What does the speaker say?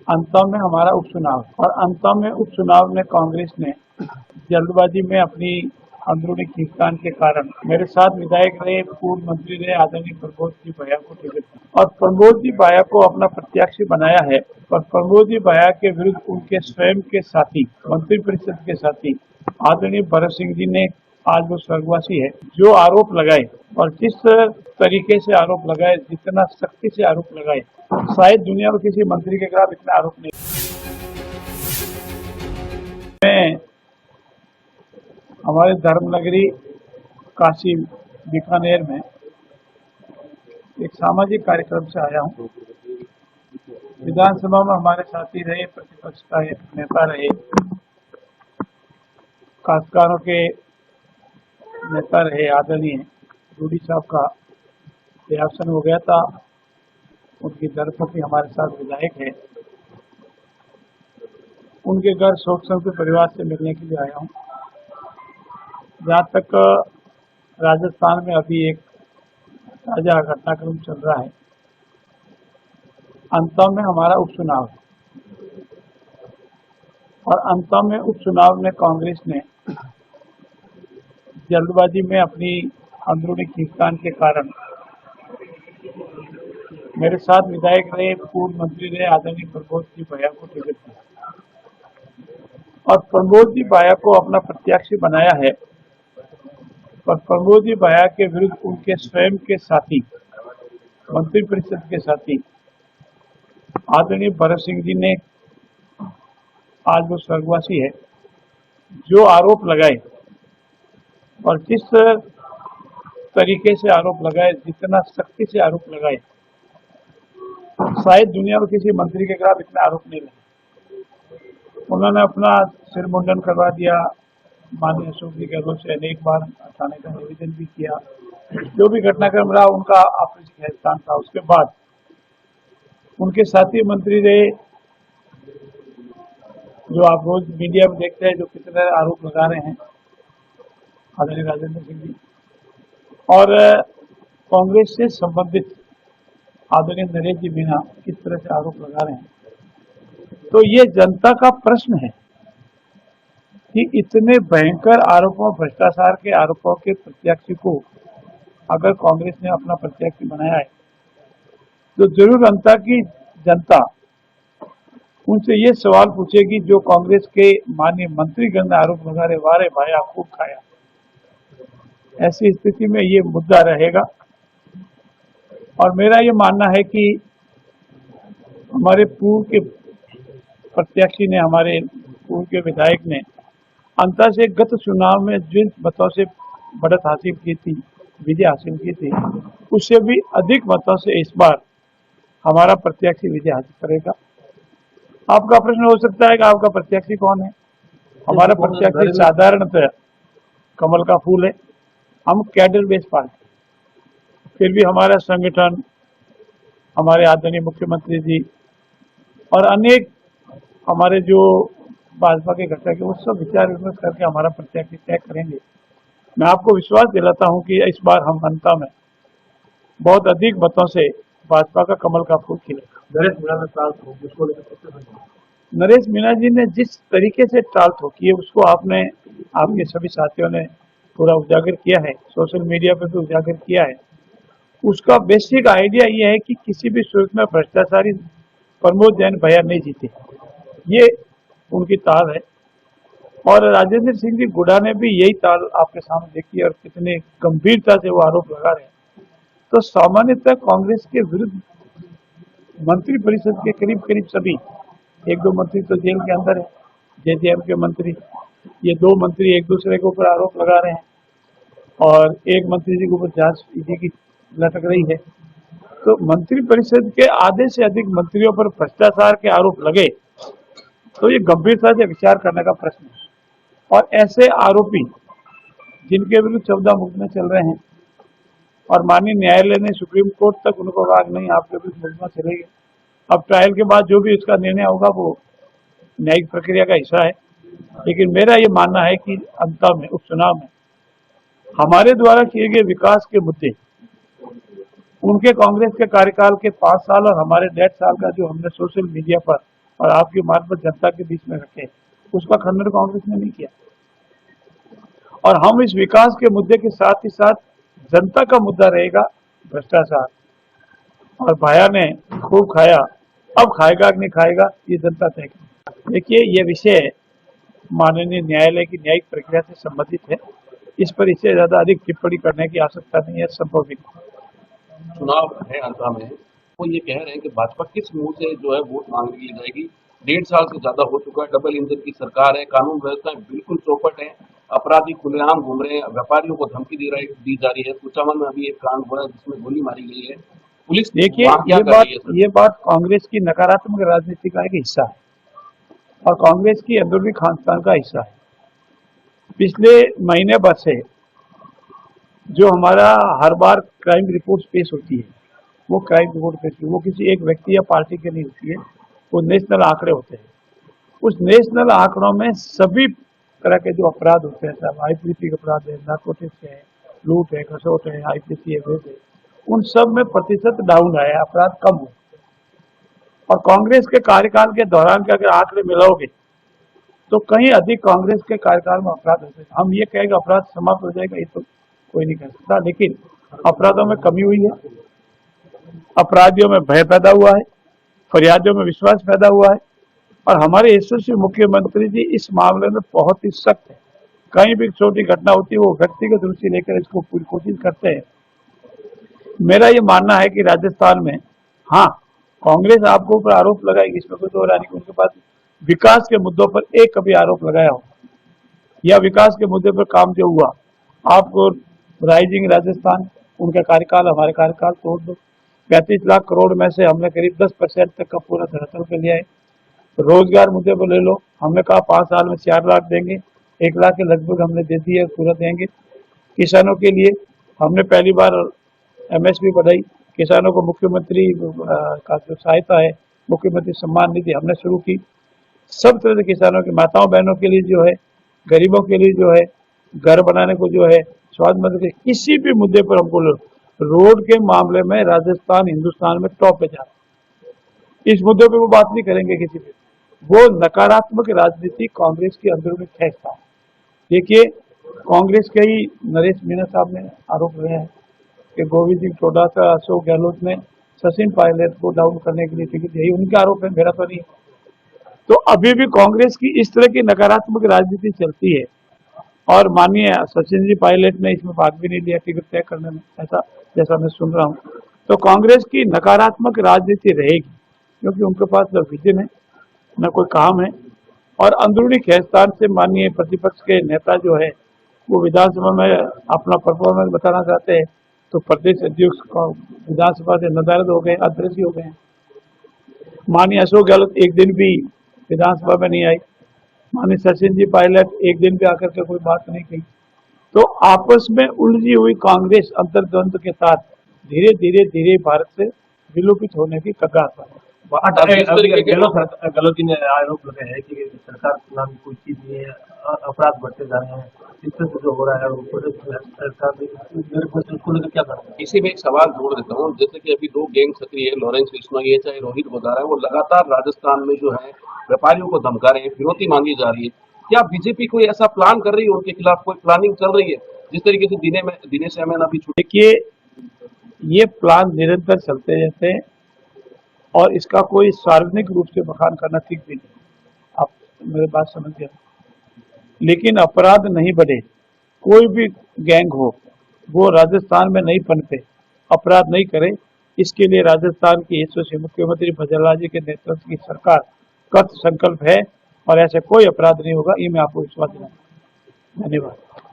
अंतम में हमारा उपचुनाव और अंतम में उपचुनाव में कांग्रेस ने जल्दबाजी में अपनी अंदरूनी खींचतान के कारण मेरे साथ विधायक रहे, पूर्व मंत्री रहे आदरणीय प्रमोद जी भैया को टिकट दिया और प्रमोद जी भैया को अपना प्रत्याशी बनाया है। पर प्रमोद जी भैया के विरुद्ध उनके स्वयं के साथी, मंत्रिपरिषद के साथी आदरणीय भरत सिंह जी ने, आज वो स्वर्गवासी है, जो आरोप लगाए और जिस तरीके से आरोप लगाए, जितना सख्ती से आरोप लगाए, शायद दुनिया में किसी मंत्री के खिलाफ इतना आरोप नहीं। मैं हमारे धर्मनगरी काशी बीकानेर में एक सामाजिक कार्यक्रम से आया हूँ। विधानसभा में हमारे साथी रहे, प्रतिपक्ष का नेता रहे, काश्तकारों के नेता रहे आदरणीय रूडी साहब का देहावसान हो गया था। उनकी धर्मपत्नी हमारे साथ विधायक है। उनके घर शोक संतप्त परिवार से मिलने के लिए आया हूँ। जहाँ तक राजस्थान में अभी एक ताजा घटनाक्रम चल रहा है, अंतम में हमारा उपचुनाव है और अंतम में उपचुनाव में कांग्रेस ने जल्दबाजी में अपनी अंदरूनी खींचतान के कारण मेरे साथ विधायक रहे, पूर्व मंत्री रहे आदरणीय प्रमोद जी भैया को टिकट दिया और प्रमोद जी भैया को अपना प्रत्याशी बनाया है। पर प्रमोद जी भैया के विरुद्ध उनके स्वयं के साथी, मंत्रिपरिषद के साथी आदरणीय भरत सिंह जी ने, आज वो स्वर्गवासी है, जो आरोप लगाए और जिस तरीके से आरोप लगाए, जितना सख्ती से आरोप लगाए, शायद दुनिया में किसी मंत्री के खिलाफ इतना आरोप नहीं लगे। उन्होंने अपना सिर मुंडन करवा दिया, माननीय अशोक जी गहलोत से अनेक बार हटाने का निवेदन भी किया। जो भी घटनाक्रम रहा उनका आपसी स्थान था। उसके बाद उनके साथी मंत्री रहे, जो आप रोज मीडिया में देखते हैं, जो कितने आरोप लगा रहे हैं, आदरणीय राजेंद्र सिंह जी, और कांग्रेस से संबंधित आदरणीय नरेश जी मीणा किस तरह से आरोप लगा रहे हैं। तो ये जनता का प्रश्न है कि इतने भयंकर आरोपों, भ्रष्टाचार के आरोपों के प्रत्याशी को अगर कांग्रेस ने अपना प्रत्याशी बनाया है, तो जरूर जनता उनसे ये सवाल पूछेगी, जो कांग्रेस के माननीय मंत्रीगण आरोप लगा रहे, वारे भाया खूब खाया। ऐसी स्थिति में ये मुद्दा रहेगा और मेरा ये मानना है कि हमारे पूर्व के प्रत्याशी ने, हमारे पूर्व के विधायक ने अंतर से गत चुनाव में जिन मतों से बढ़त हासिल की थी, विजय हासिल की थी, उससे भी अधिक मतों से इस बार हमारा प्रत्याशी विजय हासिल करेगा। आपका प्रश्न हो सकता है कि आपका प्रत्याशी कौन है? हमारा प्रत्याशी साधारणतः कमल का फूल है। हम कैडर बेस्ड पार्टी, फिर भी हमारा संगठन, हमारे आदरणीय मुख्यमंत्री जी और अनेक हमारे जो भाजपा के घटक है, वो सब विचार विमर्श करके हमारा प्रत्याशी तय करेंगे। मैं आपको विश्वास दिलाता हूं कि इस बार हम जनता में बहुत अधिक मतों से भाजपा का कमल का फूल खिलेगा। नरेश मीणा जी ने जिस तरीके से टाल ठोकी है, उसको आपके सभी साथियों ने पूरा उजागर किया है, सोशल मीडिया पर भी उजागर किया है। उसका बेसिक आइडिया ये है कि किसी भी सूरत में भ्रष्टाचारी प्रमोद जैन भैया नहीं जीते, ये उनकी ताल है। और राजेंद्र सिंह जी गुडा ने भी यही ताल आपके सामने देखी और कितने गंभीरता से वो आरोप लगा रहे हैं। तो सामान्यतः कांग्रेस के विरुद्ध मंत्रिपरिषद के करीब सभी, एक दो मंत्री तो जेल के अंदर है, जेजेएम के मंत्री, ये दो मंत्री एक दूसरे के ऊपर आरोप लगा रहे हैं और एक मंत्री जी के ऊपर जांच ईडी की लटक रही है। तो मंत्रिपरिषद के आधे से अधिक मंत्रियों पर भ्रष्टाचार के आरोप लगे, तो ये गंभीरता से विचार करने का प्रश्न है। और ऐसे आरोपी जिनके विरुद्ध 14 मुकदमे चल रहे हैं और माननीय न्यायालय ने सुप्रीम कोर्ट तक उनको कहा नहीं, आपके विरुद्ध मुकदमा चलेगा। अब ट्रायल के बाद जो भी उसका निर्णय होगा वो न्यायिक प्रक्रिया का हिस्सा है। लेकिन मेरा ये मानना है कि अंततः में उपचुनाव में हमारे द्वारा किए गए विकास के मुद्दे, उनके कांग्रेस के कार्यकाल के 5 साल और हमारे 1.5 साल का जो हमने सोशल मीडिया पर और आपकी मार्फत जनता के बीच में रखे, उसका खंडन कांग्रेस ने नहीं किया। और हम इस विकास के मुद्दे के साथ ही साथ जनता का मुद्दा रहेगा भ्रष्टाचार। और भाया ने खूब खाया, अब खाएगा कि नहीं खाएगा ये जनता तय करेगी। देखिए, ये विषय माननीय न्यायालय की न्यायिक प्रक्रिया से संबंधित है, इस पर इससे ज्यादा अधिक टिप्पणी करने की आवश्यकता नहीं है, संभव भी नहीं। चुनाव है आंध्रा में, वो ये कह रहे हैं कि भाजपा किस मुंह से जो है वोट मांग ली जाएगी। 1.5 साल से ज्यादा हो चुका है, डबल इंजन की सरकार है, कानून व्यवस्था बिल्कुल चौपट है, अपराधी खुलेआम घूम रहे हैं, व्यापारियों को धमकी दी जा रही है। कुचामन में अभी एक कांड हुआ है जिसमें गोली मारी गई है। पुलिस देखिए, वहां क्या कर रही है सर? ये बात कांग्रेस की नकारात्मक राजनीति का एक हिस्सा है और कांग्रेस की अंदरूनी खानदान का हिस्सा है। पिछले महीने भर से जो हमारा हर बार क्राइम रिपोर्ट पेश होती है, वो क्राइम रिपोर्ट पेश होती है, वो किसी एक व्यक्ति या पार्टी के नहीं होती है, वो नेशनल आंकड़े होते हैं। उस नेशनल आंकड़ों में सभी तरह के जो अपराध होते हैं, सब आईपीसी अपराध है, नारकोटिक्स है, लूट है, खसोट है, आईपीसी है, वेद है, उन सब में प्रतिशत डाउन आया, अपराध कम हुए। और कांग्रेस के कार्यकाल के दौरान के अगर आंकड़े मिलाओगे तो कहीं अधिक कांग्रेस के कार्यकाल में अपराध होते हैं। हम ये कहेंगे अपराध समाप्त हो जाएगा, ये तो कोई नहीं कह सकता, लेकिन अपराधों में कमी हुई है, अपराधियों में भय पैदा हुआ है, फरियादियों में विश्वास पैदा हुआ है। और हमारे यशस्वी मुख्यमंत्री जी इस मामले में बहुत ही सख्त है। कहीं भी छोटी घटना होती है वो व्यक्तिगत रुचि लेकर इसको पूरी कोशिश करते हैं। मेरा ये मानना है कि राजस्थान में, हाँ, कांग्रेस आपको ऊपर आरोप लगाएगी, इसमें कोई दो राय नहीं, उनके पास विकास के मुद्दों पर एक कभी आरोप लगाया हो या विकास के मुद्दे पर काम जो हुआ, आपको राइजिंग राजस्थान, उनका कार्यकाल हमारे कार्यकाल तोड़ दो। 35 लाख करोड़ में से हमने करीब 10% तक का पूरा धरातल पे लिया है। रोजगार मुद्दे पर ले लो, हमने कहा 5 साल में 4 लाख देंगे, 1 लाख के लगभग हमने दे दिए, पूरा देंगे। किसानों के लिए हमने पहली बार एमएसपी बढ़ाई, किसानों को मुख्यमंत्री का जो सहायता है, मुख्यमंत्री सम्मान निधि हमने शुरू की। सब तरह से किसानों की माताओं बहनों के लिए जो है, गरीबों के लिए जो है, घर बनाने को जो है, स्वास्थ्य मंत्री के किसी भी मुद्दे पर हमको रोड के मामले में राजस्थान हिंदुस्तान में टॉप पे जा रहा है। इस मुद्दे पे वो बात नहीं करेंगे किसी पे। वो नकारात्मक राजनीति कांग्रेस के अंदरूनी खेचता है। देखिए, कांग्रेस के ही नरेश मीणा साहब ने आरोप लगाया है कि गोविंद सिंह चौटाला, अशोक गहलोत ने सचिन पायलट को डाउन करने के लिए टिकट, यही उनके आरोप है, मेरा तो नहीं। तो अभी भी कांग्रेस की इस तरह की नकारात्मक राजनीति चलती है और माननीय सचिन जी पायलट ने इसमें भाग भी नहीं लिया टिकट तय करने में, ऐसा जैसा मैं सुन रहा हूँ। तो कांग्रेस की नकारात्मक राजनीति रहेगी क्योंकि उनके पास न विजन है, न कोई काम है। और अंदरूनी खेचतान से माननीय प्रतिपक्ष के नेता जो है वो विधानसभा में अपना परफॉर्मेंस बताना चाहते हैं, तो प्रदेश अध्यक्ष विधानसभा से नदारद हो गए, अदृश्य हो गए। माननीय अशोक गहलोत एक दिन भी विधानसभा में नहीं आई, माननीय सचिन जी पायलट एक दिन भी आकर के कोई बात नहीं कही। तो आपस में उलझी हुई कांग्रेस अंतर्द्वंद के साथ धीरे धीरे भारत से विलोपित होने की कगार पर है। गहलोत जी ने आरोप लगाया है कि सरकार नाम कोई चीज नहीं है, अपराध बढ़ते जा रहे हैं, इस तरह से जो हो रहा है सरकार उसको लेकर क्या करना है? इसी में एक सवाल जोड़ देता हूँ, जैसे कि अभी 2 गैंग सक्रिय है, लॉरेंस बिश्नोई है चाहे रोहित वधारा है, वो लगातार राजस्थान में जो है व्यापारियों को धमका रहे हैं, फिरौती मांगी जा रही है। क्या बीजेपी कोई ऐसा प्लान कर रही है, उनके खिलाफ कोई प्लानिंग चल रही है, जिस तरीके से दिनेश एमएन अभी छुट्टी? देखिए, ये प्लान निरंतर चलते रहते हैं और इसका कोई सार्वजनिक रूप से बखान करना ठीक भी नहीं, आप मेरी बात समझ गए। लेकिन अपराध नहीं बढ़े, कोई भी गैंग हो वो राजस्थान में नहीं पनपे, अपराध नहीं करे, इसके लिए राजस्थान की यशस्वी मुख्यमंत्री भजनलाल जी के नेतृत्व की सरकार कृत संकल्प है और ऐसे कोई अपराध नहीं होगा, ये मैं आपको विश्वास दिलाता हूं। धन्यवाद।